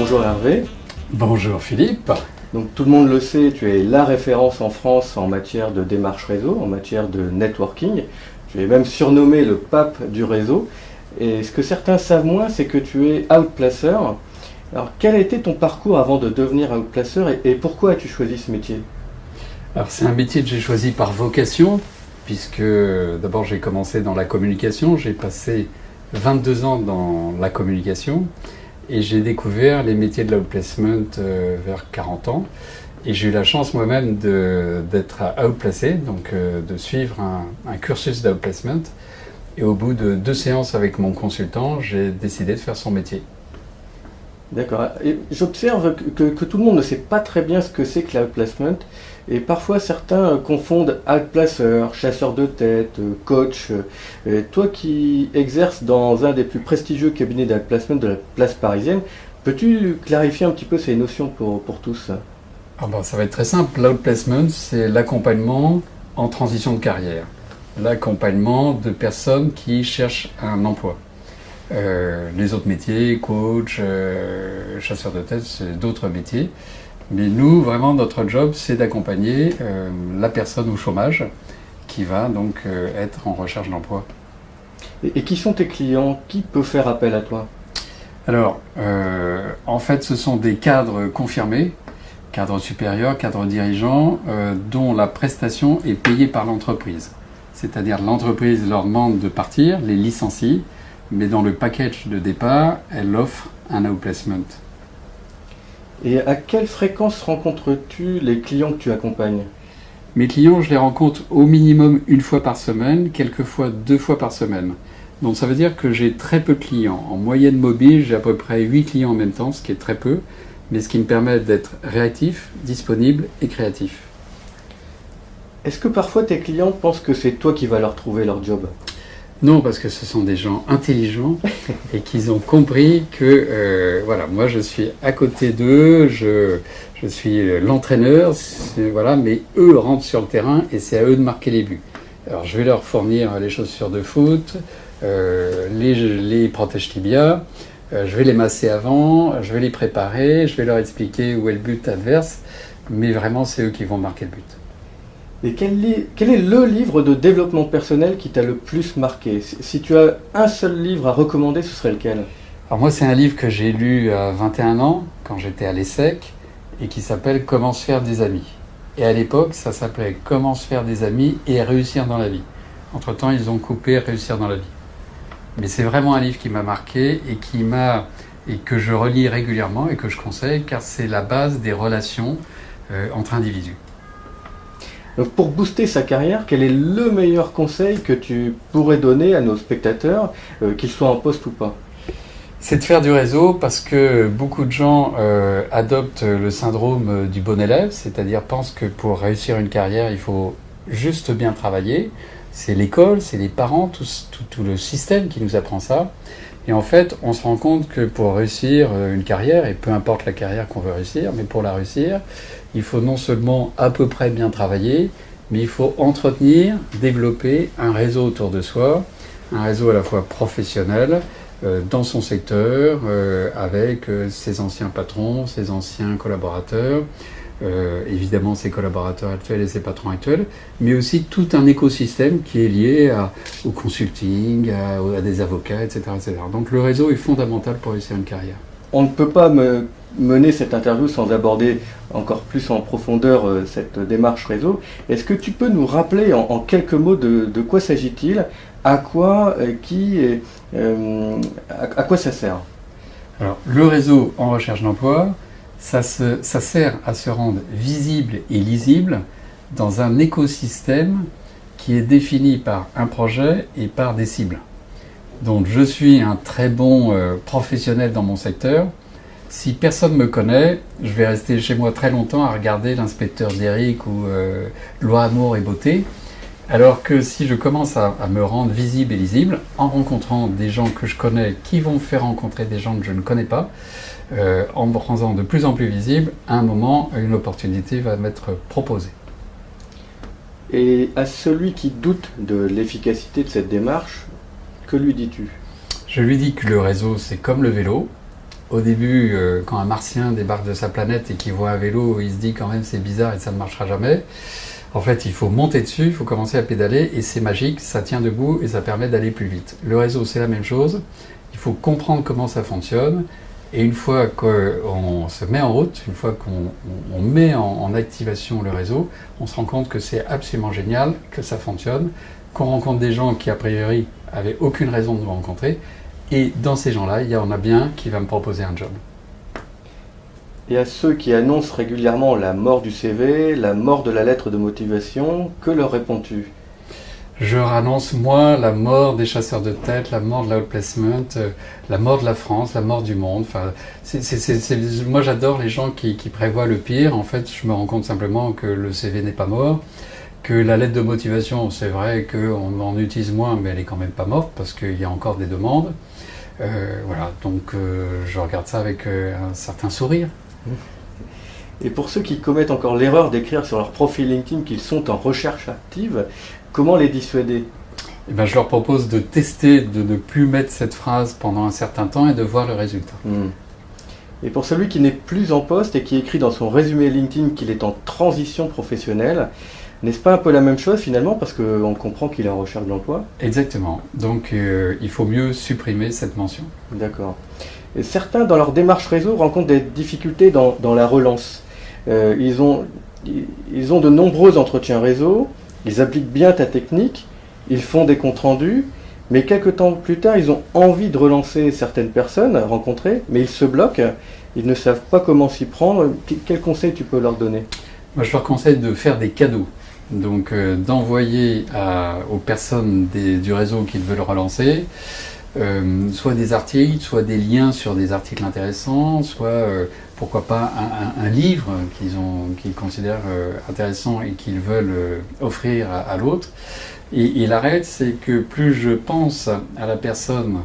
Bonjour Hervé. Bonjour Philippe. Donc tout le monde le sait, tu es la référence en France en matière de démarche réseau, en matière de networking. Tu es même surnommé le pape du réseau. Et ce que certains savent moins, c'est que tu es outplacer. Alors quel a été ton parcours avant de devenir outplacer et pourquoi as-tu choisi ce métier? Alors c'est un métier que j'ai choisi par vocation, puisque d'abord j'ai commencé dans la communication, j'ai passé 22 ans dans la communication et j'ai découvert les métiers de l'outplacement vers 40 ans. Et j'ai eu la chance moi-même d'être outplacé, donc de suivre un cursus d'outplacement. Et au bout de 2 séances avec mon consultant, j'ai décidé de faire son métier. D'accord. Et j'observe que tout le monde ne sait pas très bien ce que c'est que l'outplacement. Et parfois certains confondent outplacer, chasseur de tête, coach. Et toi qui exerces dans un des plus prestigieux cabinets d'outplacement de la place parisienne, peux-tu clarifier un petit peu ces notions pour tous? Ça va être très simple. L'outplacement, c'est l'accompagnement en transition de carrière. L'accompagnement de personnes qui cherchent un emploi. Les autres métiers, coach, chasseur de tête, c'est d'autres métiers. Mais nous, vraiment, notre job, c'est d'accompagner la personne au chômage qui va donc être en recherche d'emploi. Et qui sont tes clients? Qui peut faire appel à toi? Alors, en fait, ce sont des cadres confirmés, cadres supérieurs, cadres dirigeants, dont la prestation est payée par l'entreprise. C'est-à-dire l'entreprise leur demande de partir, les licencie, mais dans le package de départ, elle offre un outplacement. Et à quelle fréquence rencontres-tu les clients que tu accompagnes? Mes clients, je les rencontre au minimum 1 fois par semaine, quelquefois 2 fois par semaine. Donc ça veut dire que j'ai très peu de clients. En moyenne mobile, j'ai à peu près 8 clients en même temps, ce qui est très peu, mais ce qui me permet d'être réactif, disponible et créatif. Est-ce que parfois tes clients pensent que c'est toi qui vas leur trouver leur job? Non, parce que ce sont des gens intelligents et qu'ils ont compris que moi je suis à côté d'eux, je suis l'entraîneur, voilà, mais eux rentrent sur le terrain et c'est à eux de marquer les buts. Alors je vais leur fournir les chaussures de foot, les protèges tibia, je vais les masser avant, je vais les préparer, je vais leur expliquer où est le but adverse, mais vraiment c'est eux qui vont marquer le but. Et quel est le livre de développement personnel qui t'a le plus marqué? Si tu as un seul livre à recommander, ce serait lequel? Alors moi, c'est un livre que j'ai lu à 21 ans, quand j'étais à l'ESSEC, et qui s'appelle « Comment se faire des amis ». Et à l'époque, ça s'appelait « Comment se faire des amis et réussir dans la vie ». Entre-temps, ils ont coupé « Réussir dans la vie ». Mais c'est vraiment un livre qui m'a marqué et que je relis régulièrement et que je conseille, car c'est la base des relations entre individus. Donc pour booster sa carrière, quel est le meilleur conseil que tu pourrais donner à nos spectateurs, qu'ils soient en poste ou pas? C'est de faire du réseau parce que beaucoup de gens adoptent le syndrome du bon élève, c'est-à-dire pensent que pour réussir une carrière, il faut juste bien travailler. C'est l'école, c'est les parents, tout le système qui nous apprend ça. Et en fait, on se rend compte que pour réussir une carrière, et peu importe la carrière qu'on veut réussir, mais pour la réussir, il faut non seulement à peu près bien travailler, mais il faut entretenir, développer un réseau autour de soi, un réseau à la fois professionnel, dans son secteur, avec ses anciens patrons, ses anciens collaborateurs, évidemment ses collaborateurs actuels et ses patrons actuels, mais aussi tout un écosystème qui est lié au consulting, à des avocats, etc., etc. Donc le réseau est fondamental pour réussir une carrière. On ne peut pas mener cette interview sans aborder encore plus en profondeur cette démarche réseau. Est-ce que tu peux nous rappeler en quelques mots de quoi s'agit-il, à quoi, à quoi ça sert? Alors, le réseau en recherche d'emploi, ça sert à se rendre visible et lisible dans un écosystème qui est défini par un projet et par des cibles. Donc je suis un très bon professionnel dans mon secteur. Si personne ne me connaît, je vais rester chez moi très longtemps à regarder l'inspecteur d'Eric ou Loi Amour et Beauté. Alors que si je commence à me rendre visible et lisible, en rencontrant des gens que je connais qui vont me faire rencontrer des gens que je ne connais pas, en me rendant de plus en plus visible, à un moment, une opportunité va m'être proposée. Et à celui qui doute de l'efficacité de cette démarche, que lui dis-tu? Je lui dis que le réseau, c'est comme le vélo. Au début, quand un martien débarque de sa planète et qu'il voit un vélo, il se dit quand même c'est bizarre et ça ne marchera jamais. En fait, il faut monter dessus, il faut commencer à pédaler et c'est magique, ça tient debout et ça permet d'aller plus vite. Le réseau, c'est la même chose. Il faut comprendre comment ça fonctionne et une fois qu'on se met en route, une fois qu'on met en activation le réseau, on se rend compte que c'est absolument génial, que ça fonctionne, qu'on rencontre des gens qui a priori n'avaient aucune raison de nous rencontrer et dans ces gens-là, il y en a bien qui va me proposer un job. Et à ceux qui annoncent régulièrement la mort du CV, la mort de la lettre de motivation, que leur réponds-tu ? Je annonce, moi, la mort des chasseurs de tête, la mort de la outplacement, la mort de la France, la mort du monde. Enfin, moi, j'adore les gens qui prévoient le pire. En fait, je me rends compte simplement que le CV n'est pas mort, que la lettre de motivation, c'est vrai qu'on en utilise moins, mais elle est quand même pas morte parce qu'il y a encore des demandes. Voilà, donc je regarde ça avec un certain sourire. Et pour ceux qui commettent encore l'erreur d'écrire sur leur profil LinkedIn qu'ils sont en recherche active, comment les dissuader ? Eh ben, je leur propose de tester, de ne plus mettre cette phrase pendant un certain temps et de voir le résultat. Et pour celui qui n'est plus en poste et qui écrit dans son résumé LinkedIn qu'il est en transition professionnelle, n'est-ce pas un peu la même chose finalement parce qu'on comprend qu'il est en recherche d'emploi ? Exactement. Donc il faut mieux supprimer cette mention. D'accord. Et certains dans leur démarche réseau rencontrent des difficultés dans la relance. Ils ont de nombreux entretiens réseau, ils appliquent bien ta technique, ils font des comptes rendus, mais quelques temps plus tard, ils ont envie de relancer certaines personnes rencontrées, mais ils se bloquent, ils ne savent pas comment s'y prendre. Quel conseil tu peux leur donner ? Moi, je leur conseille de faire des cadeaux. Donc d'envoyer aux personnes du réseau qu'ils veulent relancer, soit des articles, soit des liens sur des articles intéressants, soit pourquoi pas un livre qu'ils considèrent intéressant et qu'ils veulent offrir à l'autre. Et la règle, c'est que plus je pense à la personne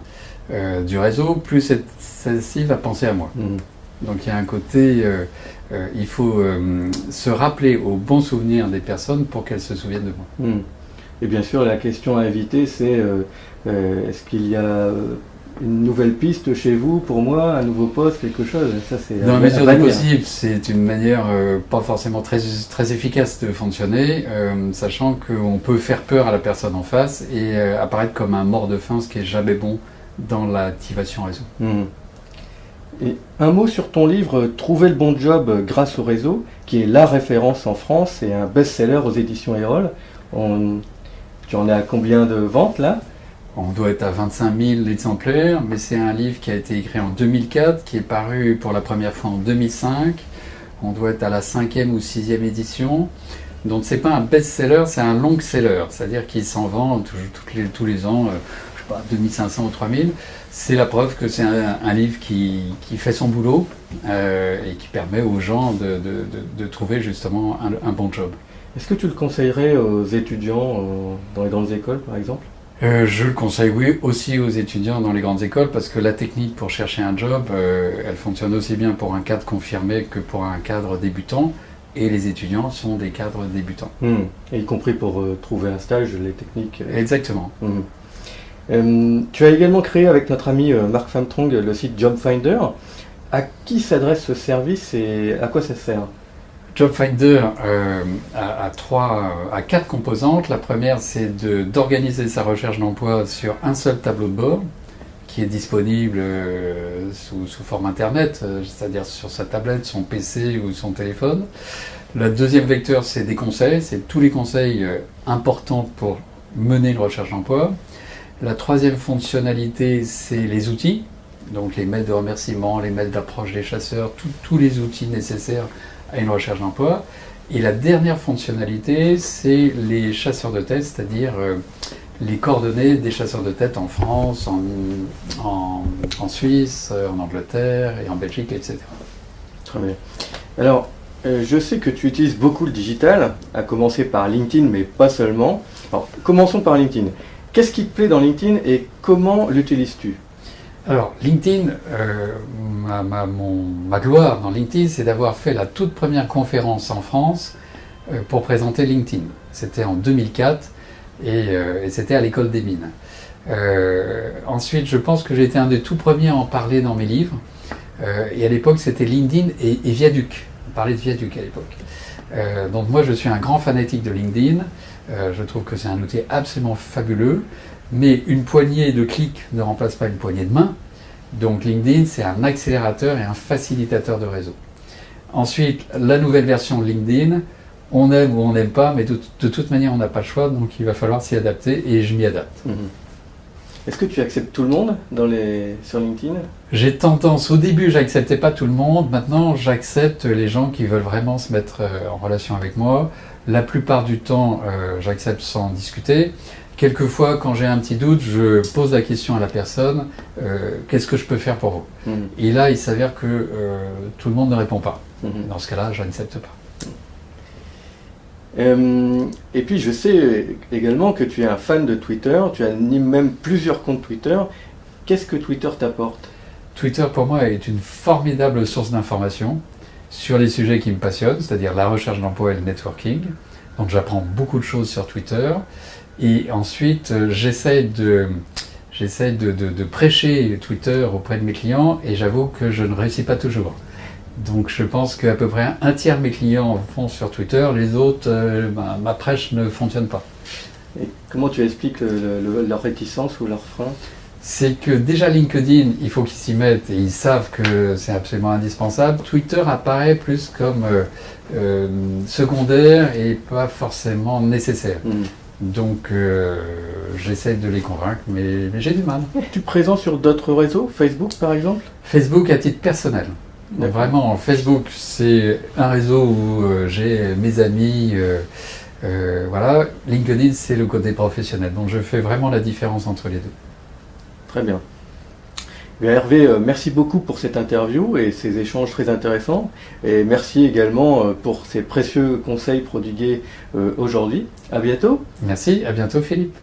du réseau, plus celle-ci va penser à moi. Donc il y a un côté, il faut se rappeler aux bons souvenirs des personnes pour qu'elles se souviennent de moi. Et bien sûr, la question à éviter, c'est est-ce qu'il y a une nouvelle piste chez vous pour moi, un nouveau poste, quelque chose ? Ça, c'est dans la mesure du possible, c'est une manière pas forcément très, très efficace de fonctionner, sachant qu'on peut faire peur à la personne en face et apparaître comme un mort de faim, ce qui n'est jamais bon dans l'activation réseau. Et un mot sur ton livre « Trouver le bon job grâce au réseau », qui est la référence en France et un best-seller aux éditions Erol. Tu en es à combien de ventes là ? On doit être à 25 000 exemplaires, mais c'est un livre qui a été écrit en 2004, qui est paru pour la première fois en 2005. On doit être à la 5e ou 6e édition. Donc c'est pas un best-seller, c'est un long-seller, c'est-à-dire qu'il s'en vend tous les ans, 2500 ou 3000. C'est la preuve que c'est un livre qui fait son boulot et qui permet aux gens de trouver justement un bon job. Est-ce que tu le conseillerais aux étudiants dans les grandes écoles par exemple ? Je le conseille, oui, aussi aux étudiants dans les grandes écoles parce que la technique pour chercher un job, elle fonctionne aussi bien pour un cadre confirmé que pour un cadre débutant. Et les étudiants sont des cadres débutants. Et y compris pour trouver un stage, les techniques. Exactement. Tu as également créé avec notre ami Marc Famtrong le site JobFinder. À qui s'adresse ce service et à quoi ça sert ? JobFinder a 4 composantes. La première, c'est d'organiser sa recherche d'emploi sur un seul tableau de bord qui est disponible sous forme internet, c'est-à-dire sur sa tablette, son PC ou son téléphone. Le deuxième vecteur, c'est des conseils, c'est tous les conseils importants pour mener une recherche d'emploi. La troisième fonctionnalité, c'est les outils, donc les mails de remerciement, les mails d'approche des chasseurs, tous les outils nécessaires à une recherche d'emploi. Et la dernière fonctionnalité, c'est les chasseurs de tête, c'est-à-dire les coordonnées des chasseurs de tête en France, en Suisse, en Angleterre et en Belgique, etc. Très bien. Alors, je sais que tu utilises beaucoup le digital, à commencer par LinkedIn, mais pas seulement. Alors, commençons par LinkedIn. Qu'est-ce qui te plaît dans LinkedIn et comment l'utilises-tu ? Alors, LinkedIn, ma gloire dans LinkedIn, c'est d'avoir fait la toute première conférence en France pour présenter LinkedIn. C'était en 2004 et c'était à l'école des mines. Ensuite, je pense que j'ai été un des tout premiers à en parler dans mes livres. Et à l'époque, c'était LinkedIn et Viaduc. On parlait de Viaduc à l'époque. Donc moi, je suis un grand fanatique de LinkedIn. Je trouve que c'est un outil absolument fabuleux. Mais une poignée de clics ne remplace pas une poignée de main. Donc LinkedIn, c'est un accélérateur et un facilitateur de réseau. Ensuite, la nouvelle version de LinkedIn, on aime ou on n'aime pas, mais de toute manière, on n'a pas le choix, donc il va falloir s'y adapter et je m'y adapte. Est-ce que tu acceptes tout le monde sur LinkedIn? J'ai tendance, au début, j'acceptais pas tout le monde, maintenant, j'accepte les gens qui veulent vraiment se mettre en relation avec moi. La plupart du temps, j'accepte sans discuter. Quelquefois, quand j'ai un petit doute, je pose la question à la personne, qu'est-ce que je peux faire pour vous? Et là, il s'avère que tout le monde ne répond pas. Dans ce cas-là, je n'accepte pas. Et puis, je sais également que tu es un fan de Twitter, tu animes même plusieurs comptes Twitter. Qu'est-ce que Twitter t'apporte? Twitter, pour moi, est une formidable source d'information sur les sujets qui me passionnent, c'est-à-dire la recherche d'emploi et le networking. Donc, j'apprends beaucoup de choses sur Twitter. Et ensuite, j'essaie de prêcher Twitter auprès de mes clients et j'avoue que je ne réussis pas toujours. Donc je pense qu'à peu près un tiers de mes clients vont sur Twitter, les autres, ma prêche ne fonctionne pas. Et comment tu expliques leur réticence ou leur frein? C'est que déjà LinkedIn, il faut qu'ils s'y mettent et ils savent que c'est absolument indispensable. Twitter apparaît plus comme secondaire et pas forcément nécessaire. Donc j'essaie de les convaincre, mais j'ai du mal. Tu es présent sur d'autres réseaux, Facebook par exemple? Facebook à titre personnel. Donc vraiment, Facebook, c'est un réseau où j'ai mes amis, voilà. LinkedIn, c'est le côté professionnel. Donc je fais vraiment la différence entre les deux. Très bien. Hervé, merci beaucoup pour cette interview et ces échanges très intéressants. Et merci également pour ces précieux conseils prodigués aujourd'hui. À bientôt. Merci, à bientôt Philippe.